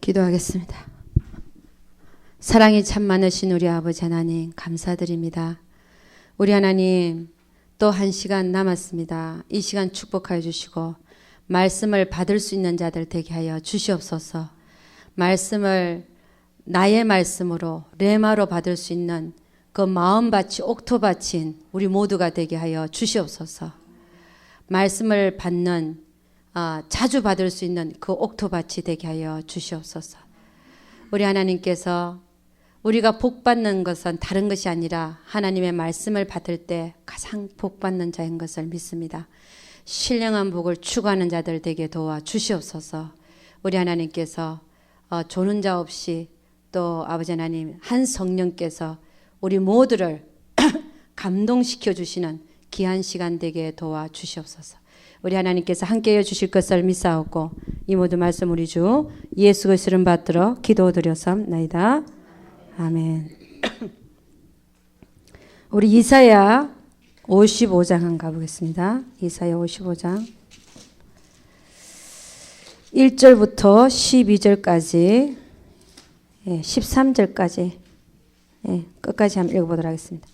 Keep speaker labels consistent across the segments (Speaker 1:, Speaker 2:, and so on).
Speaker 1: 기도하겠습니다. 사랑이 참 많으신 우리 아버지 하나님 감사드립니다. 우리 하나님 또 한 시간 남았습니다. 이 시간 축복하여 주시고 말씀을 받을 수 있는 자들 되게 하여 주시옵소서. 말씀을 나의 말씀으로 레마로 받을 수 있는 그 마음밭이 옥토밭인 우리 모두가 되게 하여 주시옵소서. 말씀을 받는 자주 받을 수 있는 그 옥토밭이 되게 하여 주시옵소서. 우리 하나님께서 우리가 복받는 것은 다른 것이 아니라 하나님의 말씀을 받을 때 가장 복받는 자인 것을 믿습니다. 신령한 복을 추구하는 자들 되게 도와 주시옵소서. 우리 하나님께서 조는 자 없이 또 아버지 하나님 한 성령께서 우리 모두를 감동시켜 주시는 귀한 시간 되게 도와 주시옵소서. 우리 하나님께서 함께해 주실 것을 믿사옵고 이 모든 말씀 우리 주 예수 그리스도를 이름 받들어 기도드렸사옵나이다. 아멘. 우리 이사야 55장 한번 가보겠습니다. 이사야 55장 1절부터 12절까지 13절까지 끝까지 한번 읽어보도록 하겠습니다.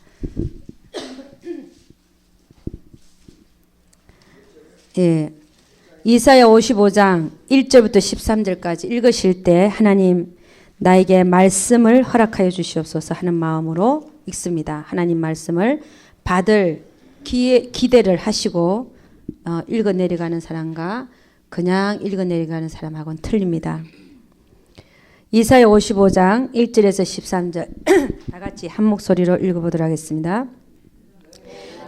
Speaker 1: 이사야 55장 1절부터 13절까지 읽으실 때 하나님 나에게 말씀을 허락하여 주시옵소서 하는 마음으로 읽습니다. 하나님 말씀을 받을 기대를 하시고 읽어내려가는 사람과 그냥 읽어내려가는 사람하고는 틀립니다. 이사야 55장 1절에서 13절 다 같이 한 목소리로 읽어보도록 하겠습니다.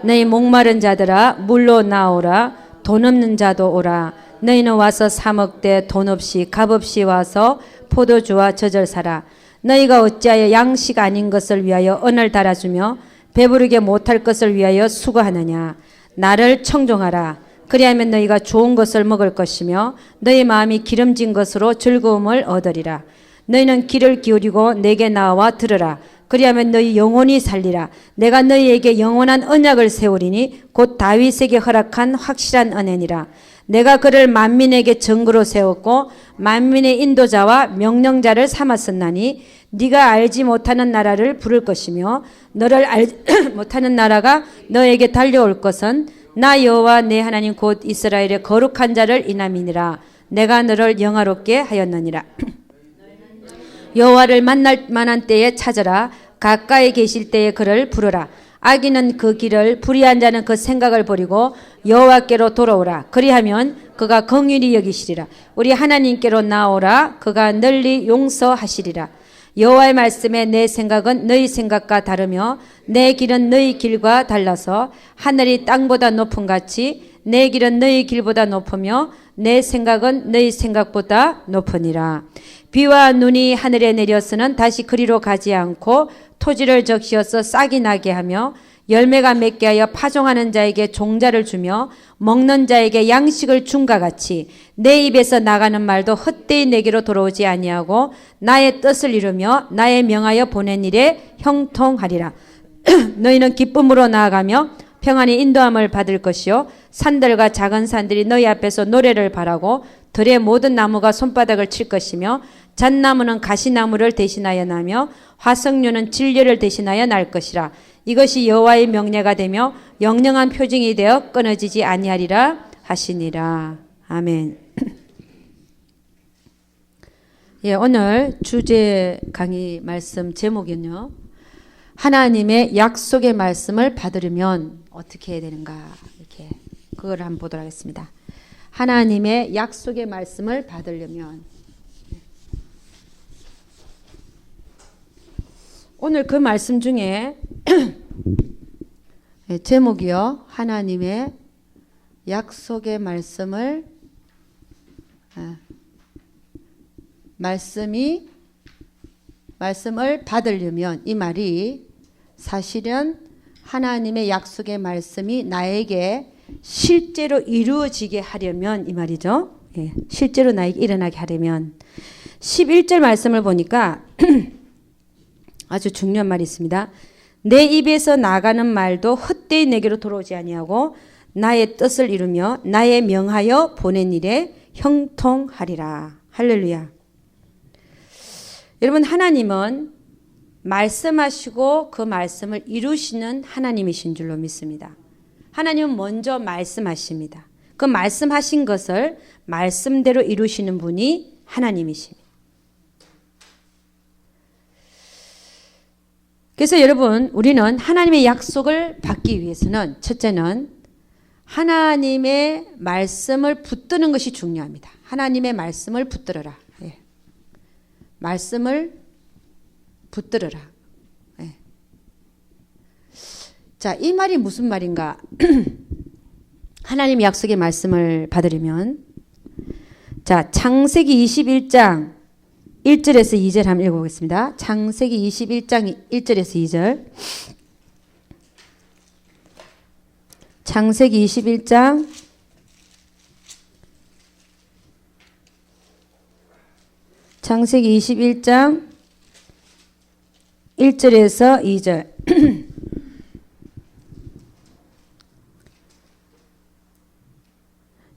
Speaker 1: 너희 목마른 자들아 물로 나오라. 돈 없는 자도 오라. 너희는 와서 사 먹되 돈 없이 값 없이 와서 포도주와 젖을 사라. 너희가 어찌하여 양식 아닌 것을 위하여 언을 달아주며 배부르게 못할 것을 위하여 수고하느냐. 나를 청종하라. 그리하면 너희가 좋은 것을 먹을 것이며 너희 마음이 기름진 것으로 즐거움을 얻으리라. 너희는 귀를 기울이고 내게 나와 들으라. 그리하면 너희 영혼이 살리라. 내가 너희에게 영원한 언약을 세우리니 곧 다윗에게 허락한 확실한 은혜니라. 내가 그를 만민에게 정구로 세웠고 만민의 인도자와 명령자를 삼았었나니 네가 알지 못하는 나라를 부를 것이며 너를 알지 못하는 나라가 너에게 달려올 것은 나 여호와 내 하나님 곧 이스라엘의 거룩한 자를 인함이니라. 내가 너를 영화롭게 하였느니라. 여호와를 만날 만한 때에 찾으라. 가까이 계실 때에 그를 부르라. 악인은 그 길을 불의한 자는 그 생각을 버리고 여호와께로 돌아오라. 그리하면 그가 긍휼히 여기시리라. 우리 하나님께로 나오라. 그가 널리 용서하시리라. 여호와의 말씀에 내 생각은 너희 생각과 다르며 내 길은 너희 길과 달라서 하늘이 땅보다 높음 같이 내 길은 너희 길보다 높으며 내 생각은 너희 생각보다 높으니라. 비와 눈이 하늘에 내렸으는 다시 그리로 가지 않고 토지를 적시어서 싹이 나게 하며 열매가 맺게 하여 파종하는 자에게 종자를 주며 먹는 자에게 양식을 준과 같이 내 입에서 나가는 말도 헛되이 내게로 돌아오지 아니하고 나의 뜻을 이루며 나의 명하여 보낸 일에 형통하리라. 너희는 기쁨으로 나아가며 평안히 인도함을 받을 것이요 산들과 작은 산들이 너희 앞에서 노래를 바라고 들의 모든 나무가 손바닥을 칠 것이며 잣나무는 가시나무를 대신하여 나며 화석류는 진리를 대신하여 날 것이라. 이것이 여호와의 명례가 되며 영영한 표징이 되어 끊어지지 아니하리라 하시니라. 아멘. 오늘 주제 강의 말씀 제목은요. 하나님의 약속의 말씀을 받으려면 어떻게 해야 되는가 이렇게 그걸 한번 보도록 하겠습니다. 하나님의 약속의 말씀을 받으려면 오늘 그 말씀 중에 제목이요. 하나님의 약속의 말씀을 말씀을 받으려면 이 말이 사실은 하나님의 약속의 말씀이 나에게 실제로 이루어지게 하려면 이 말이죠. 실제로 나에게 일어나게 하려면 11절 말씀을 보니까 아주 중요한 말이 있습니다. 내 입에서 나가는 말도 헛되이 내게로 돌아오지 아니하고 나의 뜻을 이루며 나의 명하여 보낸 일에 형통하리라. 할렐루야. 여러분, 하나님은 말씀하시고 그 말씀을 이루시는 하나님이신 줄로 믿습니다. 하나님은 먼저 말씀하십니다. 그 말씀하신 것을 말씀대로 이루시는 분이 하나님이십니다. 그래서 여러분, 우리는 하나님의 약속을 받기 위해서는 첫째는 하나님의 말씀을 붙드는 것이 중요합니다. 하나님의 말씀을 붙들어라. 예. 말씀을 붙들어라. 예. 자, 이 말이 무슨 말인가? 하나님의 약속의 말씀을 받으려면, 자, 창세기 21장 1절에서 2절 한번 읽어보겠습니다. 창세기 21장 1절에서 2절. 창세기 21장 1절에서 2절.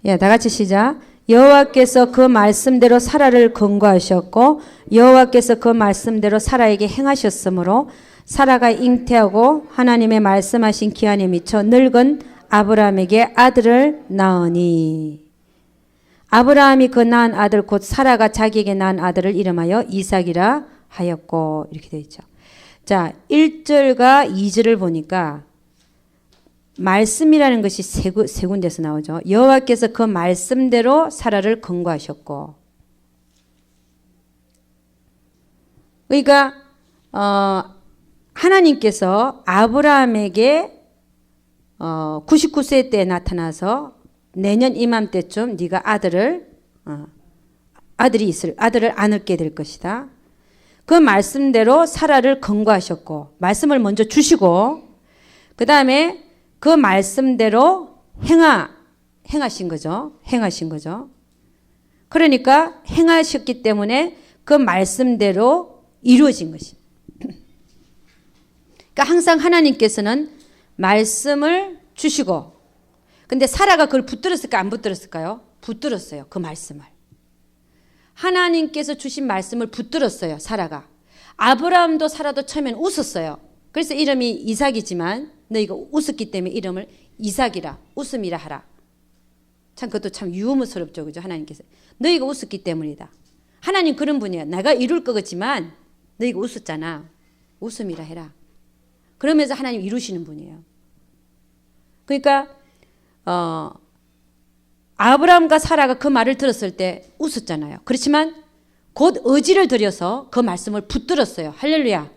Speaker 1: 예, 다 같이 시작. 여호와께서 그 말씀대로 사라를 건거하셨고 여호와께서 그 말씀대로 사라에게 행하셨으므로 사라가 잉태하고 하나님의 말씀하신 기한에 미쳐 늙은 아브라함에게 아들을 낳으니 아브라함이 그 낳은 아들 곧 사라가 자기에게 낳은 아들을 이름하여 이삭이라 하였고 이렇게 되어 있죠. 자, 1절과 2절을 보니까 말씀이라는 것이 세 군데서 나오죠. 여호와께서 그 말씀대로 사라를 건거하셨고, 그러니까 하나님께서 아브라함에게 99세 때 나타나서 내년 이맘때쯤 네가 아들을 안게 될 것이다. 그 말씀대로 사라를 건거하셨고 말씀을 먼저 주시고 그 다음에 그 말씀대로 행하신 거죠. 그러니까 행하셨기 때문에 그 말씀대로 이루어진 것이. 그러니까 항상 하나님께서는 말씀을 주시고, 근데 사라가 그걸 붙들었을까 안 붙들었을까요? 붙들었어요. 그 말씀을. 하나님께서 주신 말씀을 붙들었어요. 사라가. 아브라함도 사라도 처음엔 웃었어요. 그래서 이름이 이삭이지만 너희가 웃었기 때문에 이름을 이삭이라, 웃음이라 하라. 참 그것도 참 유머스럽죠. 그죠? 하나님께서. 너희가 웃었기 때문이다. 하나님 그런 분이에요. 내가 이룰 거겠지만 너희가 웃었잖아. 웃음이라 해라. 그러면서 하나님 이루시는 분이에요. 그러니까 아브라함과 사라가 그 말을 들었을 때 웃었잖아요. 그렇지만 곧 의지를 들여서 그 말씀을 붙들었어요. 할렐루야.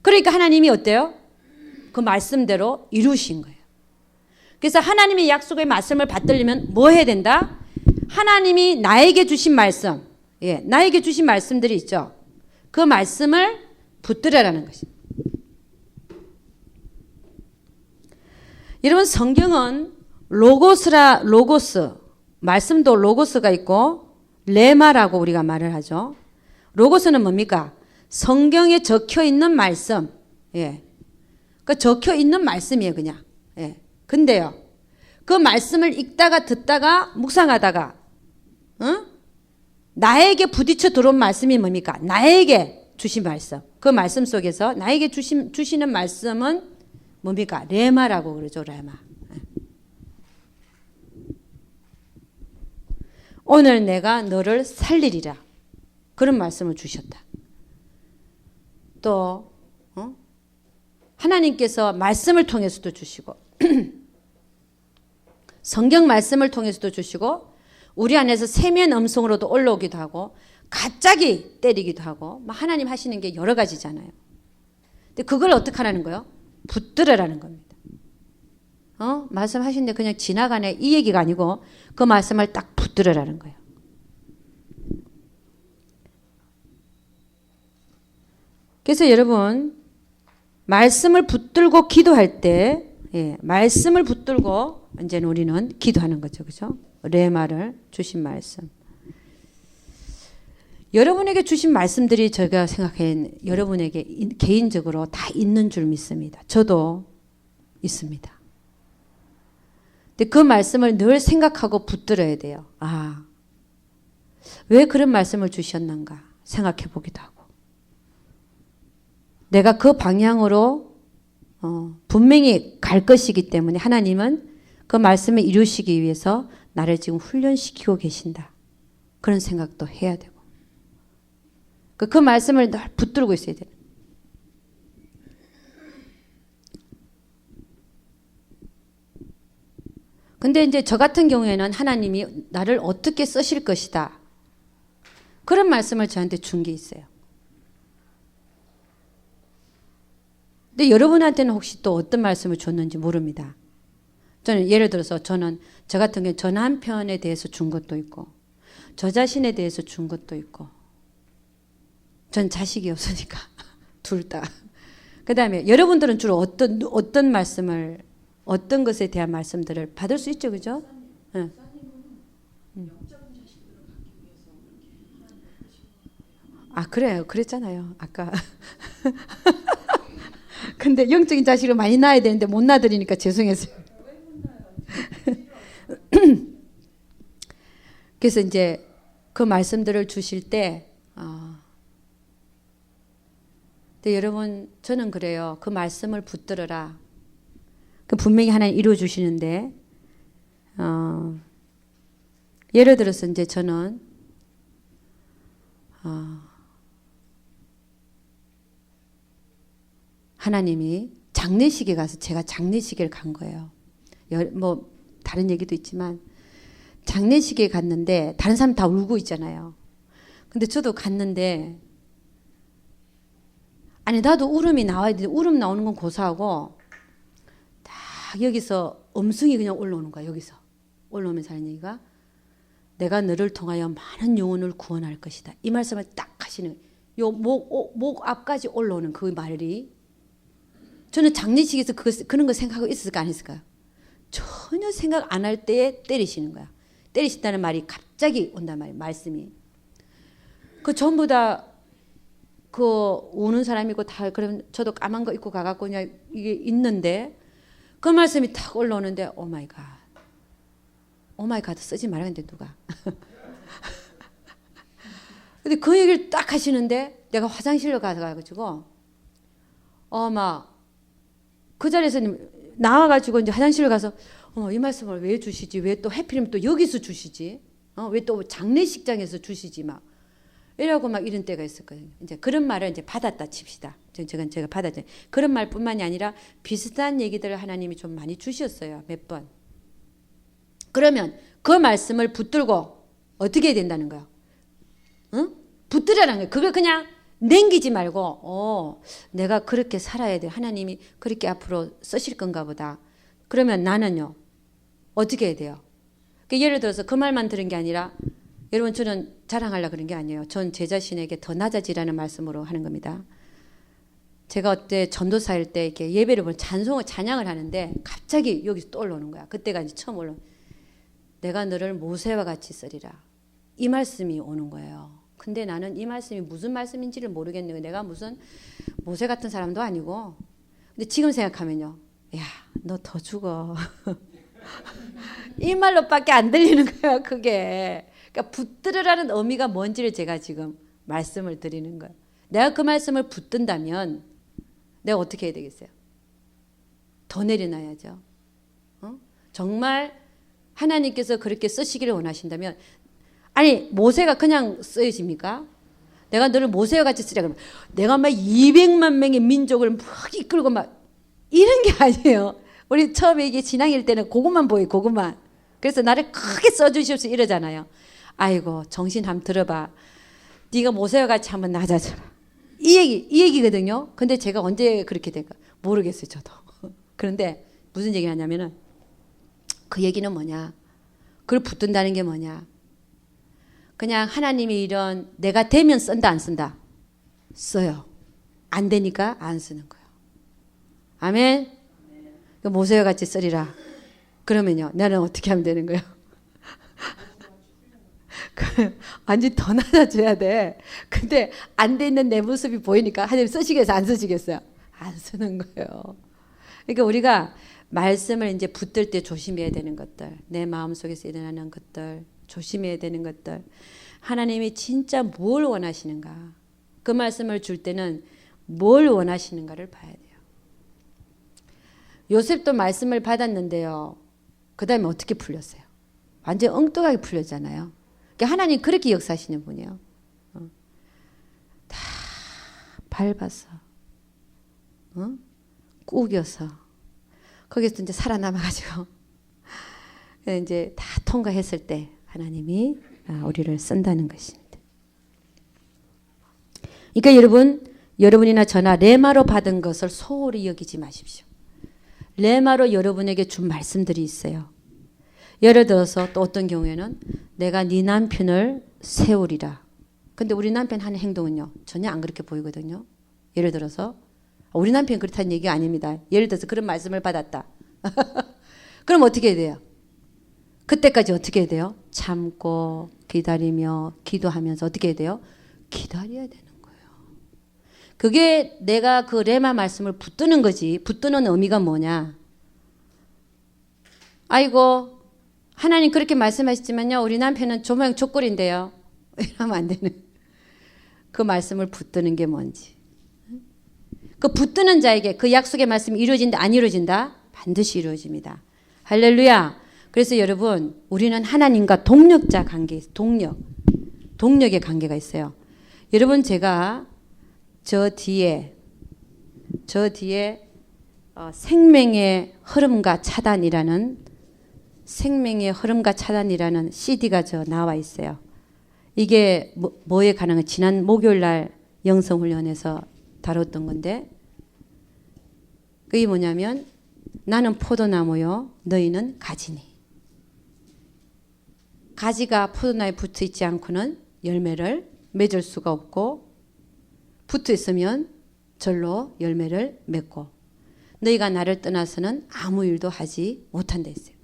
Speaker 1: 그러니까 하나님이 어때요? 그 말씀대로 이루신 거예요. 그래서 하나님의 약속의 말씀을 받들려면 뭐 해야 된다? 하나님이 나에게 주신 말씀, 예, 나에게 주신 말씀들이 있죠. 그 말씀을 붙들으라는 것입니다. 여러분, 성경은 로고스, 말씀도 로고스가 있고 레마라고 우리가 말을 하죠. 로고스는 뭡니까? 성경에 적혀 있는 말씀. 예. 그 적혀 있는 말씀이에요, 그냥. 예. 근데요, 그 말씀을 읽다가 듣다가 묵상하다가, 나에게 부딪혀 들어온 말씀이 뭡니까? 나에게 주신 말씀. 그 말씀 속에서 나에게 주시는 말씀은 뭡니까? 레마라고 그러죠, 레마. 오늘 내가 너를 살리리라. 그런 말씀을 주셨다. 또 하나님께서 말씀을 통해서도 주시고 성경 말씀을 통해서도 주시고 우리 안에서 세면 음성으로도 올라오기도 하고 갑자기 때리기도 하고 하나님 하시는 게 여러 가지잖아요. 근데 그걸 어떻게 하라는 거예요? 붙들으라는 겁니다. 말씀하시는데 그냥 지나가네 이 얘기가 아니고 그 말씀을 딱 붙들으라는 거예요. 그래서 여러분, 말씀을 붙들고 기도할 때, 예, 말씀을 붙들고 이제는 우리는 기도하는 거죠. 그죠? 레마를 주신 말씀. 여러분에게 주신 말씀들이 제가 생각한 여러분에게 개인적으로 다 있는 줄 믿습니다. 저도 있습니다. 근데 그 말씀을 늘 생각하고 붙들어야 돼요. 왜 그런 말씀을 주셨는가 생각해 보기도 하고. 내가 그 방향으로 분명히 갈 것이기 때문에 하나님은 그 말씀을 이루시기 위해서 나를 지금 훈련시키고 계신다. 그런 생각도 해야 되고. 그 말씀을 늘 붙들고 있어야 돼요. 근데 이제 저 같은 경우에는 하나님이 나를 어떻게 쓰실 것이다. 그런 말씀을 저한테 준 게 있어요. 근데 여러분한테는 혹시 또 어떤 말씀을 줬는지 모릅니다. 저는 예를 들어서 저는 저 같은 경우에 저 남편에 대해서 준 것도 있고 저 자신에 대해서 준 것도 있고 전 자식이 없으니까 둘 다. 그 다음에 여러분들은 주로 어떤 말씀을 어떤 것에 대한 말씀들을 받을 수 있죠, 그죠? 응. 아 그래요, 그랬잖아요 아까. 근데 영적인 자식을 많이 낳아야 되는데 못 낳아드리니까 죄송했어요. 그래서 이제 그 말씀들을 주실 때, 근데 여러분 저는 그래요. 그 말씀을 붙들어라. 그 분명히 하나님 이루어 주시는데, 예를 들어서 이제 저는 하나님이 장례식에 가서 제가 장례식을 간 거예요. 뭐 다른 얘기도 있지만 장례식에 갔는데 다른 사람 다 울고 있잖아요. 근데 저도 갔는데 아니 나도 울음이 나와야 되는데 울음 나오는 건 고사하고 딱 여기서 음성이 그냥 올라오는 거야. 여기서 올라오면서 하는 얘기가 내가 너를 통하여 많은 영혼을 구원할 것이다. 이 말씀을 딱 하시는 요 목 앞까지 올라오는 그 말이 저는 장례식에서 그런 거 생각하고 있었을까 안 했을까요? 전혀 생각 안 할 때에 때리시는 거야. 때리신다는 말이 갑자기 온단 말이에요. 말씀이. 그 전부 다 그 우는 사람이고 다 그럼 저도 까만 거 입고 가갖고 그냥 이게 있는데 그 말씀이 탁 올라오는데 오 마이 갓. 오 마이 갓 쓰지 말았는데 누가. 근데 그 얘기를 딱 하시는데 내가 화장실로 가가지고 막 그 자리에서 나와가지고 이제 화장실을 가서 이 말씀을 왜 주시지? 왜 또 해필이면 또 여기서 주시지? 왜 또 장례식장에서 주시지? 막 이러고 막 이런 때가 있었거든요. 이제 그런 말을 이제 받았다 칩시다. 제가 받았죠. 그런 말뿐만이 아니라 비슷한 얘기들을 하나님이 좀 많이 주셨어요. 몇 번. 그러면 그 말씀을 붙들고 어떻게 해야 된다는 거예요? 응? 붙들으라는 거예요. 그걸 그냥 남기지 말고 내가 그렇게 살아야 돼. 하나님이 그렇게 앞으로 쓰실 건가 보다. 그러면 나는요. 어떻게 해야 돼요? 예를 들어서 그 말만 들은 게 아니라 여러분 저는 자랑하려고 그런 게 아니에요. 전 제 자신에게 더 낮아지라는 말씀으로 하는 겁니다. 제가 어때 전도사일 때 이렇게 예배를 보면 찬양을 하는데 갑자기 여기서 또 올라오는 거야. 그때가 이제 처음 올라오는 내가 너를 모세와 같이 쓰리라. 이 말씀이 오는 거예요. 근데 나는 이 말씀이 무슨 말씀인지를 모르겠네요. 내가 무슨 모세 같은 사람도 아니고. 근데 지금 생각하면요. 야, 너 더 죽어. 이 말로밖에 안 들리는 거예요. 그게. 그러니까 붙들으라는 의미가 뭔지를 제가 지금 말씀을 드리는 거예요. 내가 그 말씀을 붙든다면 내가 어떻게 해야 되겠어요? 더 내려놔야죠. 정말 하나님께서 그렇게 쓰시기를 원하신다면 아니 모세가 그냥 쓰여집니까? 내가 너를 모세와 같이 쓰자 그러면 내가 막 200만 명의 민족을 막 이끌고 막 이런 게 아니에요. 우리 처음에 이게 신앙일 때는 그것만 보여요. 그것만. 그래서 나를 크게 써주십시오 이러잖아요. 아이고 정신 한번 들어봐. 네가 모세와 같이 한번 낮아져라. 이 얘기거든요. 근데 제가 언제 그렇게 될까 모르겠어요. 저도. 그런데 무슨 얘기를 하냐면은 그 얘기는 뭐냐. 그걸 붙든다는 게 뭐냐. 그냥 하나님이 이런 내가 되면 쓴다 안 쓴다? 써요. 안 되니까 안 쓰는 거예요. 아멘. 모세와 같이 쓰리라. 그러면요. 나는 어떻게 하면 되는 거예요? 완전히 더 낮아져야 돼. 근데 안 돼 있는 내 모습이 보이니까 하나님 쓰시겠어요? 안 쓰시겠어요? 안 쓰는 거예요. 그러니까 우리가 말씀을 이제 붙들 때 조심해야 되는 것들, 내 마음속에서 일어나는 것들, 조심해야 되는 것들, 하나님이 진짜 뭘 원하시는가? 그 말씀을 줄 때는 뭘 원하시는가를 봐야 돼요. 요셉도 말씀을 받았는데요. 그 다음에 어떻게 풀렸어요? 완전 엉뚱하게 풀렸잖아요. 그러니까 하나님 그렇게 역사하시는 분이에요. 다 밟아서, 꾸겨서, 거기서 이제 살아남아가지고, 이제 다 통과했을 때 하나님이 우리를 쓴다는 것입니다. 그러니까 여러분이나 저나 레마로 받은 것을 소홀히 여기지 마십시오. 레마로 여러분에게 준 말씀들이 있어요. 예를 들어서 또 어떤 경우에는 내가 네 남편을 세우리라. 근데 우리 남편 하는 행동은요. 전혀 안 그렇게 보이거든요. 예를 들어서 우리 남편이 그렇다는 얘기가 아닙니다. 예를 들어서 그런 말씀을 받았다. 그럼 어떻게 해야 돼요? 그때까지 어떻게 해야 돼요? 참고 기다리며 기도하면서 어떻게 해야 돼요? 기다려야 되는 거예요. 그게 내가 그 레마 말씀을 붙드는 거지. 붙드는 의미가 뭐냐? 아이고 하나님 그렇게 말씀하셨지만요. 우리 남편은 조모양 족골인데요. 이러면 안 되는. 그 말씀을 붙드는 게 뭔지. 그 붙드는 자에게 그 약속의 말씀이 이루어진다 안 이루어진다? 반드시 이루어집니다. 할렐루야. 그래서 여러분 우리는 하나님과 동력자 관계, 동력의 관계가 있어요. 여러분 제가 저 뒤에 생명의 흐름과 차단이라는 CD가 나와 있어요. 이게 뭐에 관한 지난 목요일 날 영성훈련에서 다뤘던 건데 그게 뭐냐면 나는 포도나무요 너희는 가지니. 가지가 포도나무에 붙어 있지 않고는 열매를 맺을 수가 없고 붙어 있으면 절로 열매를 맺고 너희가 나를 떠나서는 아무 일도 하지 못한다 했어요.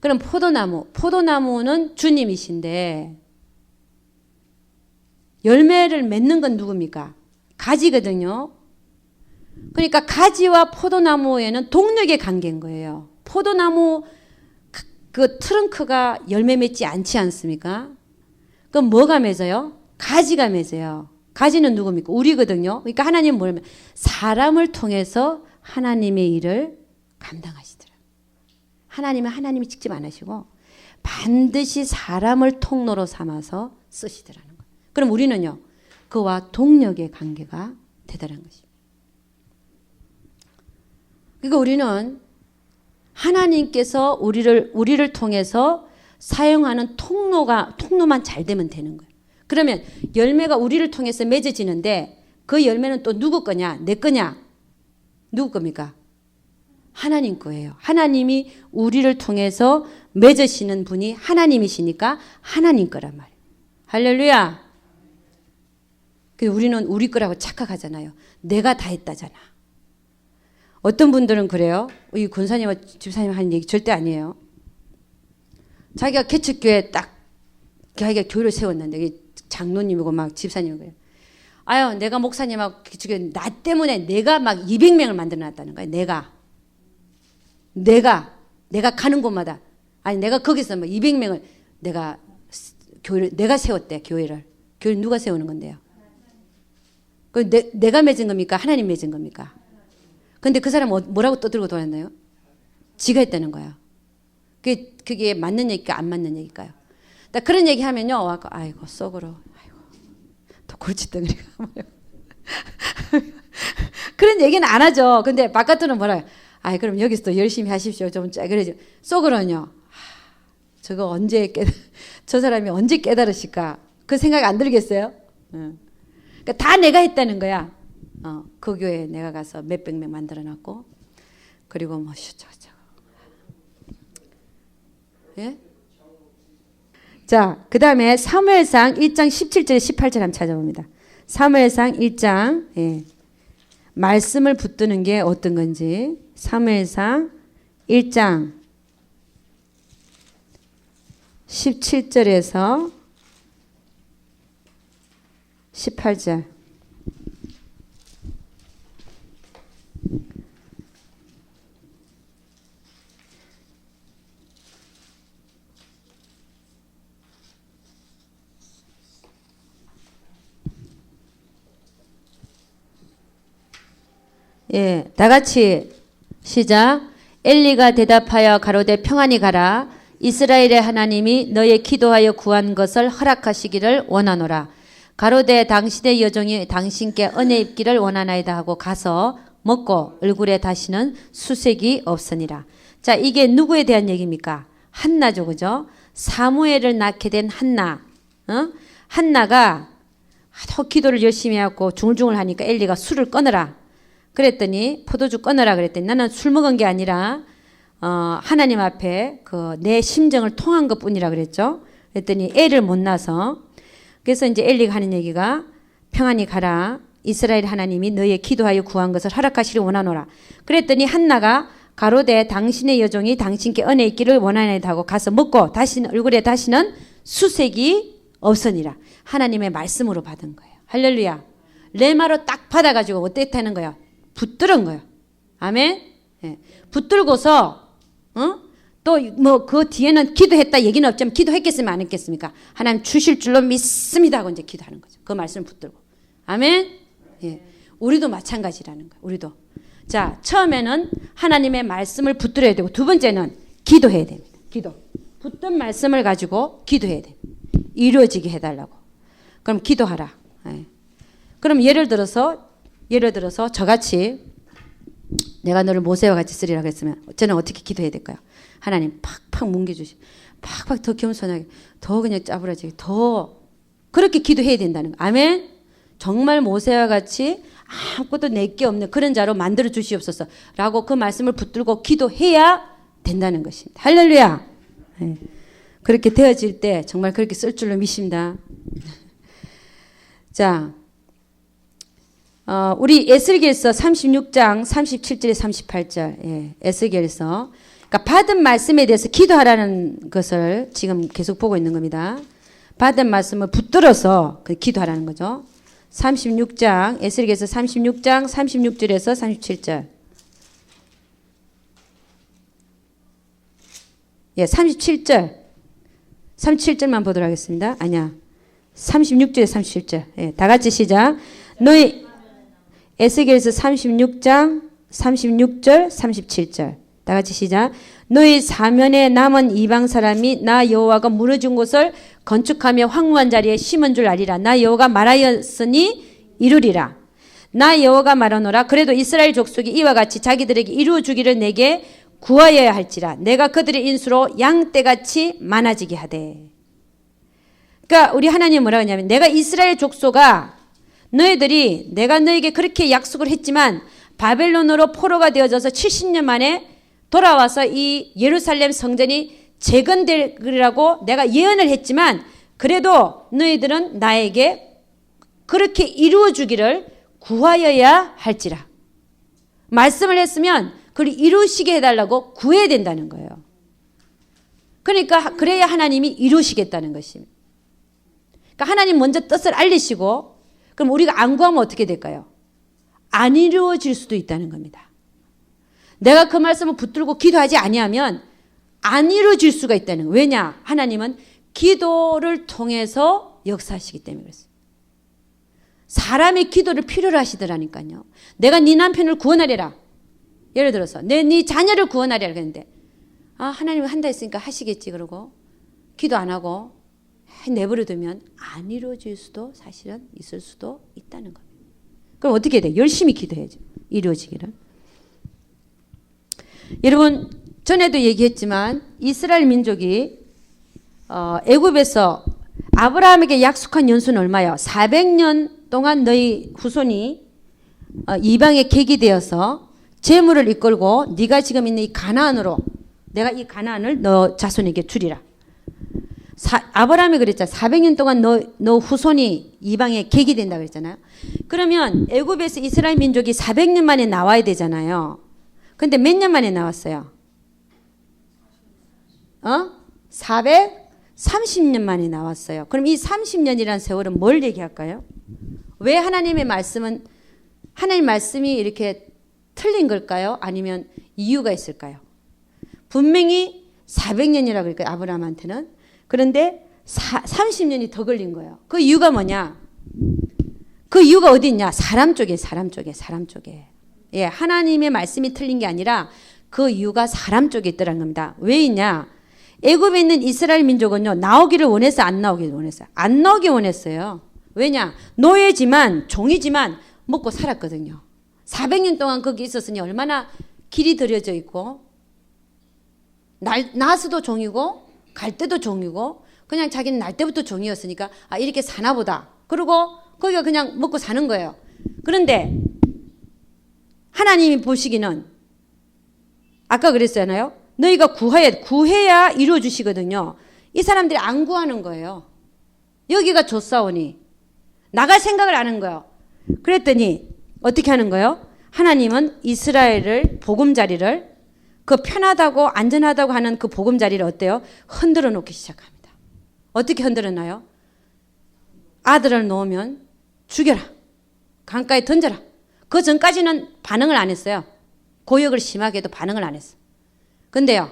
Speaker 1: 그럼 포도나무는 주님이신데 열매를 맺는 건 누굽니까? 가지거든요. 그러니까 가지와 포도나무에는 동력의 관계인 거예요. 포도나무 그 트렁크가 열매 맺지 않지 않습니까? 그럼 뭐가 맺어요? 가지가 맺어요. 가지는 누굽니까? 우리거든요. 그러니까 하나님은 뭐냐면 사람을 통해서 하나님의 일을 감당하시더라. 하나님은 하나님이 직접 안 하시고 반드시 사람을 통로로 삼아서 쓰시더라는 거예요. 그럼 우리는요. 그와 동력의 관계가 대단한 것입니다. 그러니까 우리는 하나님께서 우리를 통해서 사용하는 통로만 잘 되면 되는 거예요. 그러면 열매가 우리를 통해서 맺어지는데 그 열매는 또 누구 거냐? 내 거냐? 누구 겁니까? 하나님 거예요. 하나님이 우리를 통해서 맺으시는 분이 하나님이시니까 하나님 거란 말이에요. 할렐루야. 우리는 우리 거라고 착각하잖아요. 내가 다 했다잖아. 어떤 분들은 그래요. 이 권사님과 집사님 하는 얘기 절대 아니에요. 자기가 개척교회 자기가 교회를 세웠는데 장로님이고 막 집사님이고 그래요. 아유 내가 목사님하고 개척교회 나 때문에 내가 막 200명을 만들어놨다는 거예요. 내가 가는 곳마다 아니 내가 거기서 뭐 200명을 내가 세웠대. 교회를 누가 세우는 건데요? 내가 맺은 겁니까? 하나님 맺은 겁니까? 근데 그 사람 뭐라고 떠들고 돌았나요? 지가 했다는 거야. 그게 맞는 얘기일까 안 맞는 얘기일까요? 그런 얘기 하면요. 아이고 속으로 아이고 또 골칫덩어리가 그런 얘기는 안 하죠. 근데 바깥으로는 뭐라 아이 그럼 여기서 또 열심히 하십시오. 좀 그러죠. 속으로는요. 저거 저 사람이 언제 깨달으실까? 그 생각이 안 들겠어요? 그러니까 다 내가 했다는 거야. 그 교회에 내가 가서 몇백 명 만들어놨고 그리고 뭐 예? 자, 그 다음에 사무엘상 1장 17절 18절 한번 찾아봅니다. 사무엘상 1장 예. 말씀을 붙드는 게 어떤 건지 사무엘상 1장 17절에서 18절 예, 다 같이 시작. 엘리가 대답하여 가로되 평안히 가라. 이스라엘의 하나님이 너의 기도하여 구한 것을 허락하시기를 원하노라. 가로되 당신의 여종이 당신께 은혜 입기를 원하나이다 하고 가서 먹고 얼굴에 다시는 수색이 없으니라. 자, 이게 누구에 대한 얘기입니까? 한나죠, 그죠? 사무엘을 낳게 된 한나. 한나가 하도 기도를 열심히 하고 중얼중얼 하니까 엘리가 술을 끊어라. 그랬더니 포도주 끊어라 그랬더니 나는 술 먹은 게 아니라 하나님 앞에 그 내 심정을 통한 것뿐이라 그랬죠. 그랬더니 애를 못 낳아서 그래서 이제 엘리가 하는 얘기가 평안히 가라. 이스라엘 하나님이 너의 기도하여 구한 것을 허락하시길 원하노라. 그랬더니 한나가 가로되 당신의 여종이 당신께 은혜 있기를 원하나이다 하고 가서 먹고 다시는 얼굴에 다시는 수색이 없으니라. 하나님의 말씀으로 받은 거예요. 할렐루야. 레마로 딱 받아가지고 어떻게 하는 거야? 붙들은 거예요. 아멘. 예. 붙들고서 또 뭐 그 뒤에는 기도했다 얘기는 없지만 기도했겠으면 안 했겠습니까? 하나님 주실 줄로 믿습니다 하고 이제 기도하는 거죠. 그 말씀을 붙들고. 아멘. 예. 우리도 마찬가지라는 거예요. 우리도. 자, 처음에는 하나님의 말씀을 붙들어야 되고 두 번째는 기도해야 됩니다. 기도. 붙든 말씀을 가지고 기도해야 돼. 이루어지게 해달라고. 그럼 기도하라. 예. 그럼 예를 들어서 저같이 내가 너를 모세와 같이 쓰리라 그랬으면 저는 어떻게 기도해야 될까요? 하나님 팍팍 뭉개주시, 팍팍 더 겸손하게, 더 그냥 짜부라지게, 더 그렇게 기도해야 된다는 거. 아멘. 정말 모세와 같이 아무것도 내게 없는 그런 자로 만들어 주시옵소서 라고 그 말씀을 붙들고 기도해야 된다는 것입니다. 할렐루야. 네. 그렇게 되어질 때 정말 그렇게 쓸 줄로 믿습니다. 자, 우리 에스겔서 36장 37절에 38절 예, 에스겔서 그러니까 받은 말씀에 대해서 기도하라는 것을 지금 계속 보고 있는 겁니다. 받은 말씀을 붙들어서 기도하라는 거죠. 36장 에스겔서 36장 36절에서 37절 예, 37절만 보도록 하겠습니다. 아니야. 36절에 37절 예, 다 같이 시작. 너희 에스겔서 36장 36절 37절 다 같이 시작. 너희 사면에 남은 이방 사람이 나 여호와가 무너진 곳을 건축하며 황무한 자리에 심은 줄 알리라. 나 여호와가 말하였으니 이루리라. 나 여호와가 말하노라. 그래도 이스라엘 족속이 이와 같이 자기들에게 이루어 주기를 내게 구하여야 할지라. 내가 그들의 인수로 양떼같이 많아지게 하되. 그러니까 우리 하나님 뭐라고 하냐면 내가 이스라엘 족속아 너희들이 내가 너에게 그렇게 약속을 했지만 바벨론으로 포로가 되어져서 70년 만에 돌아와서 이 예루살렘 성전이 재건되리라고 내가 예언을 했지만 그래도 너희들은 나에게 그렇게 이루어 주기를 구하여야 할지라. 말씀을 했으면 그걸 이루시게 해달라고 구해야 된다는 거예요. 그러니까 그래야 하나님이 이루시겠다는 것입니다. 그러니까 하나님 먼저 뜻을 알리시고 그럼 우리가 안 구하면 어떻게 될까요? 안 이루어질 수도 있다는 겁니다. 내가 그 말씀을 붙들고 기도하지 아니하면 안 이루어질 수가 있다는 거예요. 왜냐? 하나님은 기도를 통해서 역사하시기 때문에 그랬어요. 사람의 기도를 필요로 하시더라니까요. 내가 네 남편을 구원하려라. 예를 들어서 네 자녀를 구원하려라 그랬는데 하나님은 한다 했으니까 하시겠지 그러고 기도 안 하고 내버려 두면 안 이루어질 수도 사실은 있을 수도 있다는 겁니다. 그럼 어떻게 해야 돼? 열심히 기도해야죠. 이루어지기를. 여러분 전에도 얘기했지만 이스라엘 민족이 애굽에서 아브라함에게 약속한 연수는 얼마요? 400년 동안 너희 후손이 이방의 객이 되어서 재물을 이끌고 네가 지금 있는 이 가나안으로 내가 이 가나안을 너 자손에게 주리라. 아브라함이 그랬잖아. 400년 동안 너 후손이 이방의 객이 된다 그랬잖아요. 그러면 애굽에서 이스라엘 민족이 400년 만에 나와야 되잖아요. 근데 몇 년 만에 나왔어요? 430년 만에 나왔어요. 그럼 이 30년이라는 세월은 뭘 얘기할까요? 왜 하나님의 말씀은 하나님 말씀이 이렇게 틀린 걸까요? 아니면 이유가 있을까요? 분명히 400년이라고 그럴까요? 아브라함한테는. 그런데 30년이 더 걸린 거예요. 그 이유가 뭐냐? 그 이유가 어디 있냐? 사람 쪽에. 예, 하나님의 말씀이 틀린 게 아니라 그 이유가 사람 쪽에 있더라는 겁니다. 왜 있냐? 애굽에 있는 이스라엘 민족은요, 나오기를 원했어요? 안 나오기를 원했어요? 안 나오기 원했어요. 왜냐? 노예지만, 종이지만 먹고 살았거든요. 400년 동안 거기 있었으니 얼마나 길이 들여져 있고, 나서도 종이고, 갈 때도 종이고, 그냥 자기는 날 때부터 종이었으니까, 아, 이렇게 사나보다. 그리고 거기가 그냥 먹고 사는 거예요. 그런데 하나님이 보시기는, 아까 그랬잖아요. 너희가 구해야 이루어 주시거든요. 이 사람들이 안 구하는 거예요. 여기가 좋사오니 나갈 생각을 안 하는 거예요. 그랬더니 어떻게 하는 거예요? 하나님은 이스라엘을 보금자리를 그 편하다고 안전하다고 하는 그 보금자리를 어때요? 흔들어 놓기 시작합니다. 어떻게 흔들어 놔요? 아들을 놓으면 죽여라. 강가에 던져라. 그 전까지는 반응을 안 했어요. 고역을 심하게 해도 반응을 안 했어. 근데요,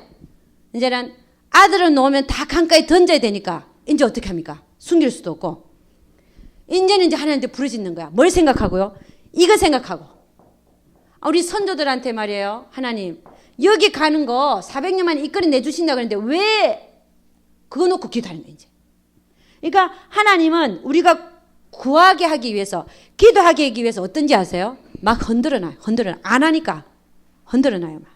Speaker 1: 이제는 아들을 놓으면 다 강가에 던져야 되니까 이제 어떻게 합니까? 숨길 수도 없고 이제는 이제 하나님한테 부르짖는 거야. 뭘 생각하고요? 이거 생각하고. 우리 선조들한테 말이에요. 하나님 여기 가는 거 400년만 이끌어 내주신다 그랬는데 왜 그거 놓고 기도하는 거야 이제. 그러니까 하나님은 우리가 구하게 하기 위해서 기도하게 하기 위해서 어떤지 아세요? 막 흔들어놔요. 안 하니까 흔들어놔요.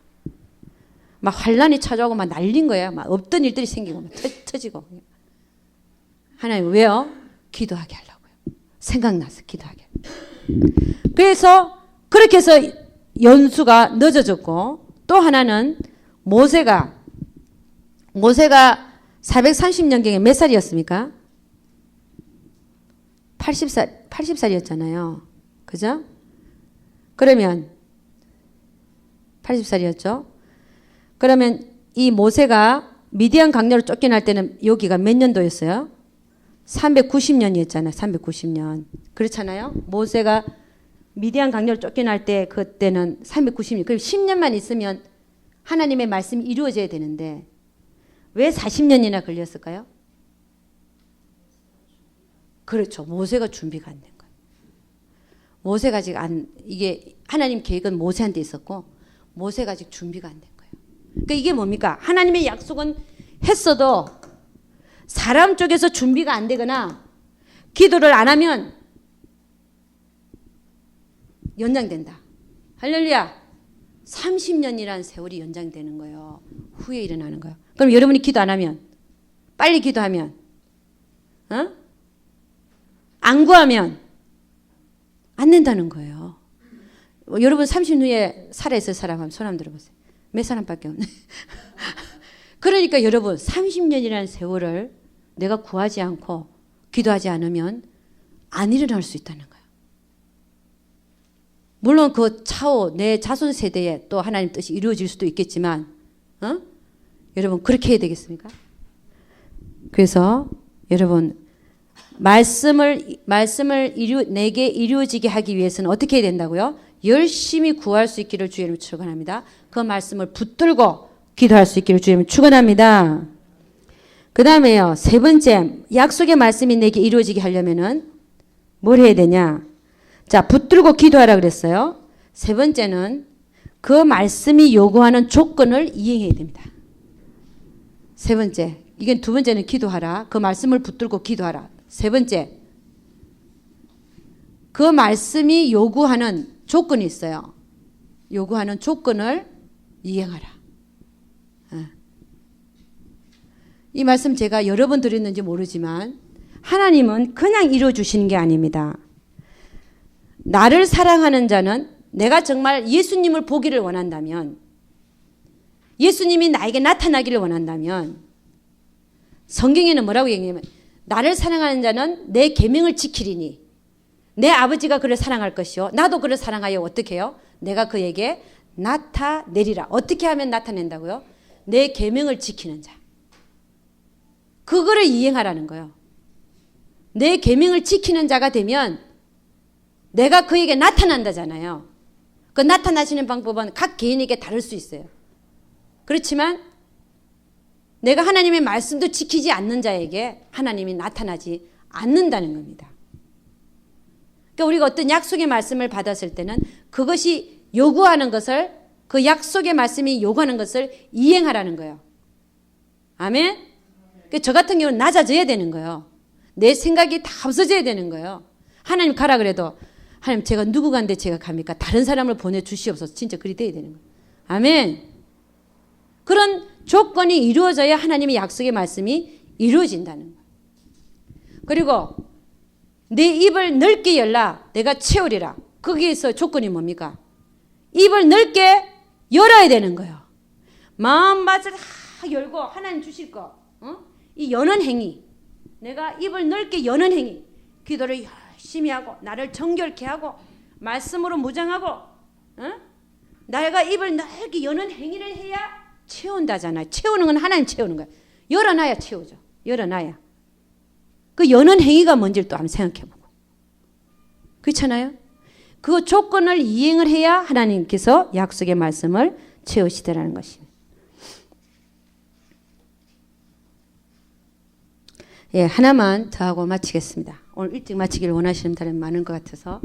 Speaker 1: 막 환란이 찾아오고 막 날린 거예요. 막 없던 일들이 생기고 막 터지고. 하나님 왜요? 기도하게 하려고요. 생각나서 기도하게. 그래서 그렇게 해서 연수가 늦어졌고 또 하나는 모세가 430년경에 몇 살이었습니까? 80살이었잖아요. 그죠? 그러면 80살이었죠. 그러면 이 모세가 미디안 강렬로 쫓겨날 때는 여기가 몇 년도였어요? 390년이었잖아요. 390년. 그렇잖아요. 모세가 미디안 강렬로 쫓겨날 때 그때는 390년. 그럼 10년만 있으면 하나님의 말씀이 이루어져야 되는데 왜 40년이나 걸렸을까요? 그렇죠. 모세가 준비가 안 된 거예요. 모세가 아직 이게 하나님 계획은 모세한테 있었고 모세가 아직 준비가 안 된 거예요. 그러니까 이게 뭡니까? 하나님의 약속은 했어도 사람 쪽에서 준비가 안 되거나 기도를 안 하면 연장된다. 할렐루야. 30년이라는 세월이 연장되는 거예요. 후에 일어나는 거예요. 그럼 여러분이 기도 안 하면 빨리 기도하면 안 구하면 안 된다는 거예요. 여러분 30년 후에 살아있을 사람 한번 손 한번 들어보세요. 몇 사람밖에 없네. 그러니까 여러분 30년이라는 세월을 내가 구하지 않고 기도하지 않으면 안 일어날 수 있다는 거예요. 물론 그 차후 내 자손 세대에 또 하나님 뜻이 이루어질 수도 있겠지만 여러분 그렇게 해야 되겠습니까? 그래서 여러분 말씀을 내게 이루어지게 하기 위해서는 어떻게 해야 된다고요? 열심히 구할 수 있기를 주의 이름으로 축원합니다. 그 말씀을 붙들고 기도할 수 있기를 주의 이름으로 축원합니다. 그 다음에요. 세 번째, 약속의 말씀이 내게 이루어지게 하려면은 뭘 해야 되냐? 자, 붙들고 기도하라 그랬어요. 세 번째는 그 말씀이 요구하는 조건을 이행해야 됩니다. 세 번째, 이건 두 번째는 기도하라. 그 말씀을 붙들고 기도하라. 세 번째, 그 말씀이 요구하는 조건이 있어요. 요구하는 조건을 이행하라. 이 말씀 제가 여러 번 드렸는지 모르지만 하나님은 그냥 이루어주시는 게 아닙니다. 나를 사랑하는 자는 내가 정말 예수님을 보기를 원한다면 예수님이 나에게 나타나기를 원한다면 성경에는 뭐라고 얘기하냐면 나를 사랑하는 자는 내 계명을 지키리니 내 아버지가 그를 사랑할 것이요 나도 그를 사랑하여 어떻게 해요? 내가 그에게 나타내리라. 어떻게 하면 나타낸다고요? 내 계명을 지키는 자. 그거를 이행하라는 거예요. 내 계명을 지키는 자가 되면 내가 그에게 나타난다잖아요. 그 나타나시는 방법은 각 개인에게 다를 수 있어요. 그렇지만 내가 하나님의 말씀도 지키지 않는 자에게 하나님이 나타나지 않는다는 겁니다. 그러니까 우리가 어떤 약속의 말씀을 받았을 때는 그것이 요구하는 것을 그 약속의 말씀이 요구하는 것을 이행하라는 거예요. 아멘? 저 같은 경우는 낮아져야 되는 거예요. 내 생각이 다 없어져야 되는 거예요. 하나님 가라 그래도 하나님 제가 누구 간데 제가 갑니까? 다른 사람을 보내주시옵소서. 진짜 그리 돼야 되는 거예요. 아멘. 그런 조건이 이루어져야 하나님의 약속의 말씀이 이루어진다는 거예요. 그리고 내 입을 넓게 열라 내가 채우리라. 거기에서 조건이 뭡니까? 입을 넓게 열어야 되는 거예요. 마음밭을 다 열고 하나님 주실 거. 이 여는 행위. 내가 입을 넓게 여는 행위. 기도를 열심히 하고 나를 정결케 하고 말씀으로 무장하고 내가 입을 넓게 여는 행위를 해야 채운다잖아요. 채우는 건 하나님 채우는 거예요. 열어놔야 채우죠. 열어놔야. 그 여는 행위가 뭔지를 또 한번 생각해보고. 그렇잖아요. 그 조건을 이행을 해야 하나님께서 약속의 말씀을 채우시더라는 것입니다. 예, 하나만 더 하고 마치겠습니다. 오늘 일찍 마치기를 원하시는 사람이 많은 것 같아서.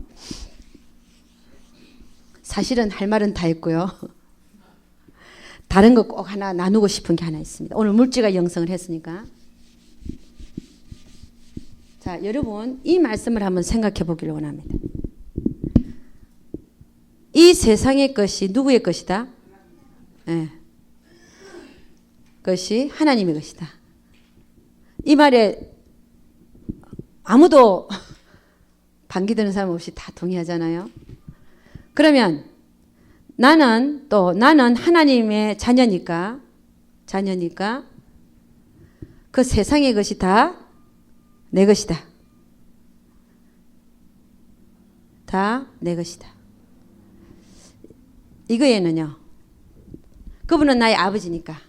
Speaker 1: 사실은 할 말은 다 했고요. 다른 거 꼭 하나 나누고 싶은 게 하나 있습니다. 오늘 물질과 영성을 했으니까. 자, 여러분 이 말씀을 한번 생각해 보기를 원합니다. 이 세상의 것이 누구의 것이다? 네. 것이 하나님의 것이다. 이 말에 아무도 반기드는 사람 없이 다 동의하잖아요. 그러면 나는 하나님의 자녀니까 그 세상의 것이 다 내 것이다. 다 내 것이다. 이거에는요. 그분은 나의 아버지니까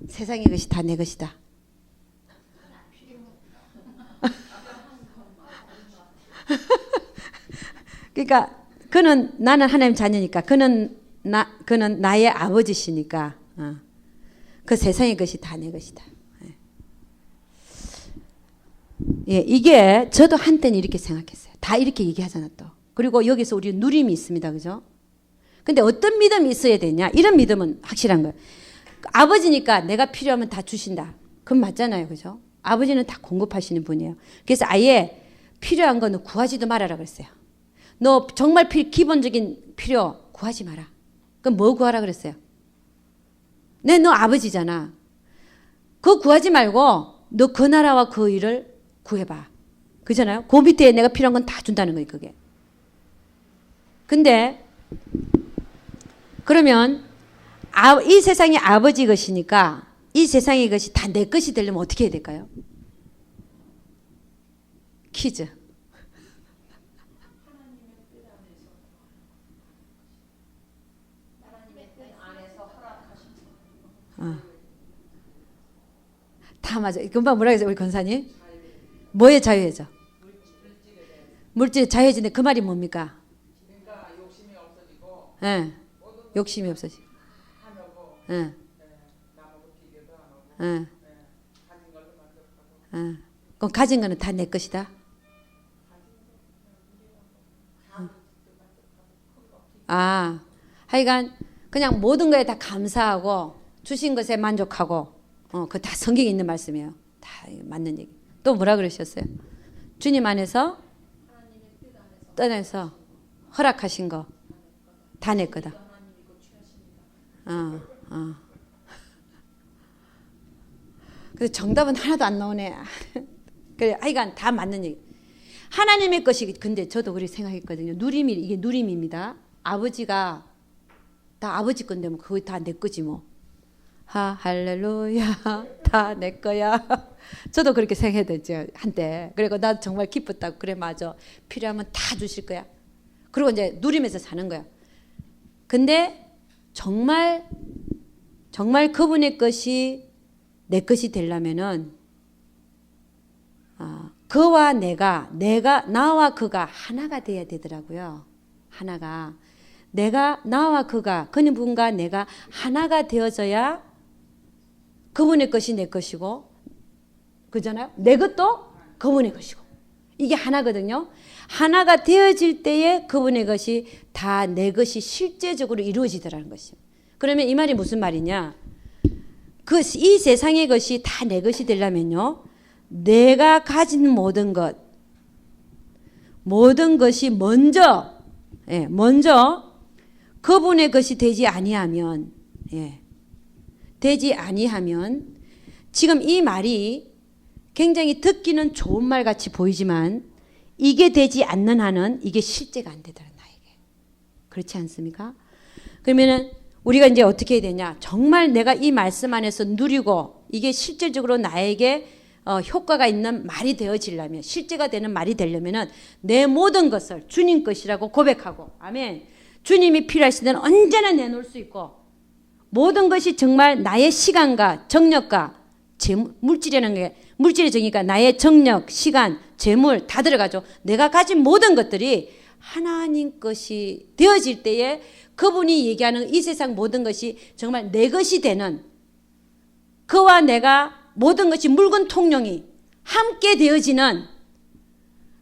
Speaker 1: 세상의 것이 다 내 것이다. 그러니까 나는 하나님 자녀니까 그는 나의 아버지시니까 그 세상의 것이 다 내 것이다. 예, 이게 저도 한때는 이렇게 생각했어요. 다 이렇게 얘기하잖아 또. 그리고 여기서 우리 누림이 있습니다. 그죠? 근데 어떤 믿음이 있어야 되냐? 이런 믿음은 확실한 거예요. 아버지니까 내가 필요하면 다 주신다. 그건 맞잖아요. 그죠? 아버지는 다 공급하시는 분이에요. 그래서 아예 필요한 거는 구하지도 말아라 그랬어요. 너 정말 기본적인 필요 구하지 마라. 그럼 뭐 구하라 그랬어요? 너 아버지잖아. 그거 구하지 말고 너 그 나라와 그 일을 구해봐. 그잖아요. 그 밑에 내가 필요한 건 다 준다는 거예요. 그게. 근데 그러면 이 세상이 아버지 것이니까 이 세상의 것이 다 내 것이 되려면 어떻게 해야 될까요? 퀴즈. 다 맞아. 금방 뭐라 그랬어요, 우리 권사님? 뭐의 자유해져? 물질의 자유해지는데 그 말이 뭡니까?
Speaker 2: 그러니까 욕심이 없어지고.
Speaker 1: 예. 욕심이 없어지고.
Speaker 2: 하려고.
Speaker 1: 예.
Speaker 2: 남하고 비교도 안 하고.
Speaker 1: 예.
Speaker 2: 가진 걸로 만족하고.
Speaker 1: 예. 그럼 가진 거는 다 내 것이다. 하여간 그냥 모든 거에 다 감사하고 주신 것에 만족하고 그거 다 성경에 있는 말씀이에요. 다 맞는 얘기. 또 뭐라 그러셨어요? 주님 안에서 떠나서 허락하신 거 다 내 거다. 근데 정답은 하나도 안 나오네. 그래, 하여간 다 맞는 얘기. 하나님의 것이 근데 저도 그렇게 생각했거든요. 이게 누림입니다. 아버지가 다 아버지 건데 뭐 그거 다 내 거지 뭐. 할렐루야 다 내 거야. 저도 그렇게 생각했죠 한때. 그리고 나 정말 기뻤다고. 그래 맞아. 필요하면 다 주실 거야. 그리고 이제 누리면서 사는 거야. 근데 정말 그분의 것이 내 것이 되려면은 그와 나와 그가 하나가 돼야 되더라고요. 하나가. 나와 그분과 내가 하나가 되어져야 그분의 것이 내 것이고, 그잖아요? 내 것도 그분의 것이고. 이게 하나거든요. 하나가 되어질 때에 그분의 것이 다 내 것이 실제적으로 이루어지더라는 것입니다. 그러면 이 말이 무슨 말이냐? 이 세상의 것이 다 내 것이 되려면요, 내가 가진 모든 것이 먼저 그분의 것이 되지 아니하면, 지금 이 말이 굉장히 듣기는 좋은 말 같이 보이지만 이게 되지 않는 한은 이게 실제가 안 되더라, 나에게. 그렇지 않습니까? 그러면은 우리가 이제 어떻게 해야 되냐? 정말 내가 이 말씀 안에서 누리고 이게 실질적으로 나에게 효과가 있는 말이 되어지려면, 실제가 되는 말이 되려면은 내 모든 것을 주님 것이라고 고백하고, 아멘. 주님이 필요하실 때는 언제나 내놓을 수 있고, 모든 것이 정말 나의 시간과 정력과 물질이라는 게, 물질의 정의가 나의 정력, 시간, 재물 다 들어가죠. 내가 가진 모든 것들이 하나님 것이 되어질 때에 그분이 얘기하는 이 세상 모든 것이 정말 내 것이 되는, 그와 내가 모든 것이 묽은 통용이 함께 되어지는,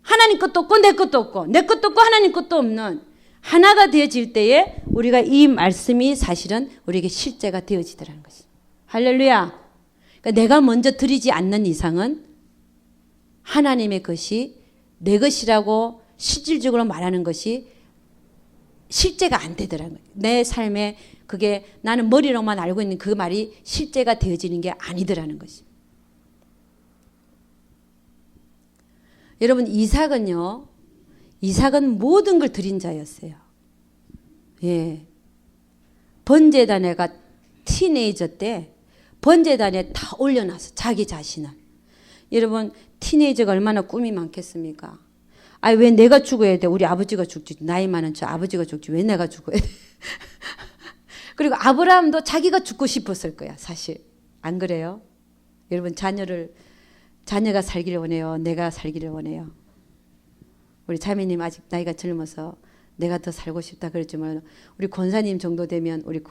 Speaker 1: 하나님 것도 없고 내 것도 없고 내 것도 없고 하나님 것도 없는 하나가 되어질 때에 우리가 이 말씀이 사실은 우리에게 실제가 되어지더라는 것입니다. 할렐루야. 그러니까 내가 먼저 드리지 않는 이상은 하나님의 것이 내 것이라고 실질적으로 말하는 것이 실제가 안 되더라는 거예요. 내 삶에 그게 나는 머리로만 알고 있는 그 말이 실제가 되어지는 게 아니더라는 것입니다. 여러분, 이삭은 모든 걸 드린 자였어요. 번제단에가 티네이저 때 번제단에 다 올려놔서 자기 자신을. 여러분, 티네이저가 얼마나 꿈이 많겠습니까? 왜 내가 죽어야 돼? 우리 아버지가 죽지. 나이 많은 저 아버지가 죽지. 왜 내가 죽어야 돼? 그리고 아브라함도 자기가 죽고 싶었을 거야, 사실. 안 그래요? 여러분, 자녀가 살기를 원해요? 내가 살기를 원해요? 우리 자매님 아직 나이가 젊어서 내가 더 살고 싶다 그랬지만, 우리 권사님 정도 되면, 우리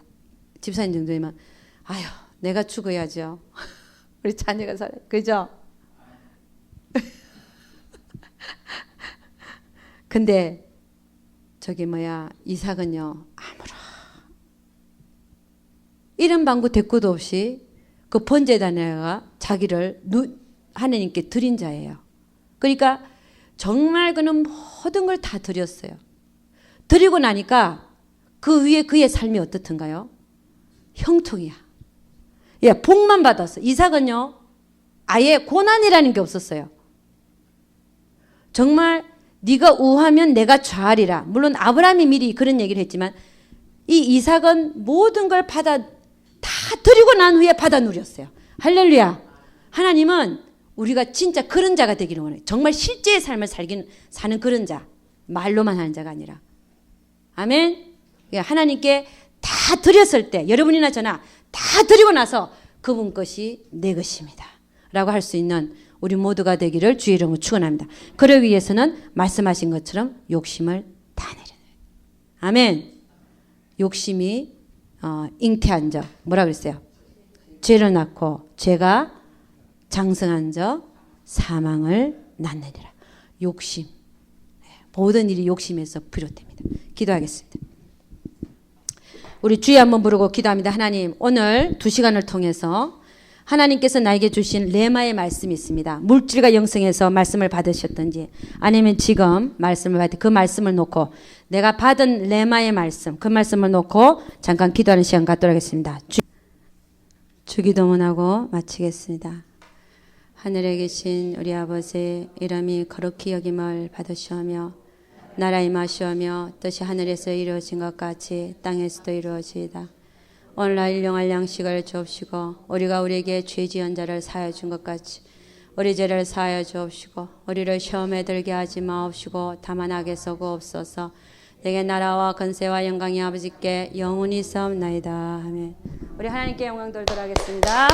Speaker 1: 집사님 정도 되면, 내가 죽어야죠. 우리 자녀가 살아요. 그죠? 근데 이삭은요, 아무런 이런 방구 대꾸도 없이 그 번제단에가 자기를 하나님께 드린 자예요. 그러니까 정말 그는 모든 걸 다 드렸어요. 드리고 나니까 그 위에 그의 삶이 어떻던가요? 형통이야. 복만 받았어. 이삭은요, 아예 고난이라는 게 없었어요. 정말 네가 우하면 내가 좌하리라. 물론 아브라함이 미리 그런 얘기를 했지만 이 이삭은 모든 걸 다 드리고 난 후에 받아 누렸어요. 할렐루야. 하나님은 우리가 진짜 그런 자가 되기를 원해요. 정말 실제의 삶을 사는 그런 자. 말로만 하는 자가 아니라. 아멘. 하나님께 다 드렸을 때, 여러분이나 저나 다 드리고 나서 그분 것이 내 것입니다 라고 할 수 있는 우리 모두가 되기를 주의 이름으로 축원합니다. 그러기 위해서는 말씀하신 것처럼 욕심을 다 내려놔요. 아멘. 욕심이 잉태한 적, 뭐라 그랬어요? 죄를 낳고 죄가 장성한 적 사망을 낳느니라. 욕심. 모든 일이 욕심에서 비롯됩니다. 기도하겠습니다. 우리 주여 한번 부르고 기도합니다. 하나님, 오늘 2시간을 통해서 하나님께서 나에게 주신 레마의 말씀이 있습니다. 물질과 영성에서 말씀을 받으셨든지 아니면 지금 말씀을 받을 그 말씀을 놓고 내가 받은 레마의 말씀, 그 말씀을 놓고 잠깐 기도하는 시간 갖도록 하겠습니다. 주기도문하고 마치겠습니다. 하늘에 계신 우리 아버지 이름이 거룩히 여김을 받으시오며 나라 임하시오며 뜻이 하늘에서 이루어진 것 같이 땅에서도 이루어지이다. 오늘날 일용할 양식을 주옵시고 우리가 우리에게 죄 지은 자를 사하여 준 것 같이 우리 죄를 사하여 주옵시고 우리를 시험에 들게 하지 마옵시고 다만 악에서 구옵소서. 내게 나라와 권세와 영광이 아버지께 영원히 있사옵나이다. 아멘. 우리 하나님께 영광 돌도록 하겠습니다.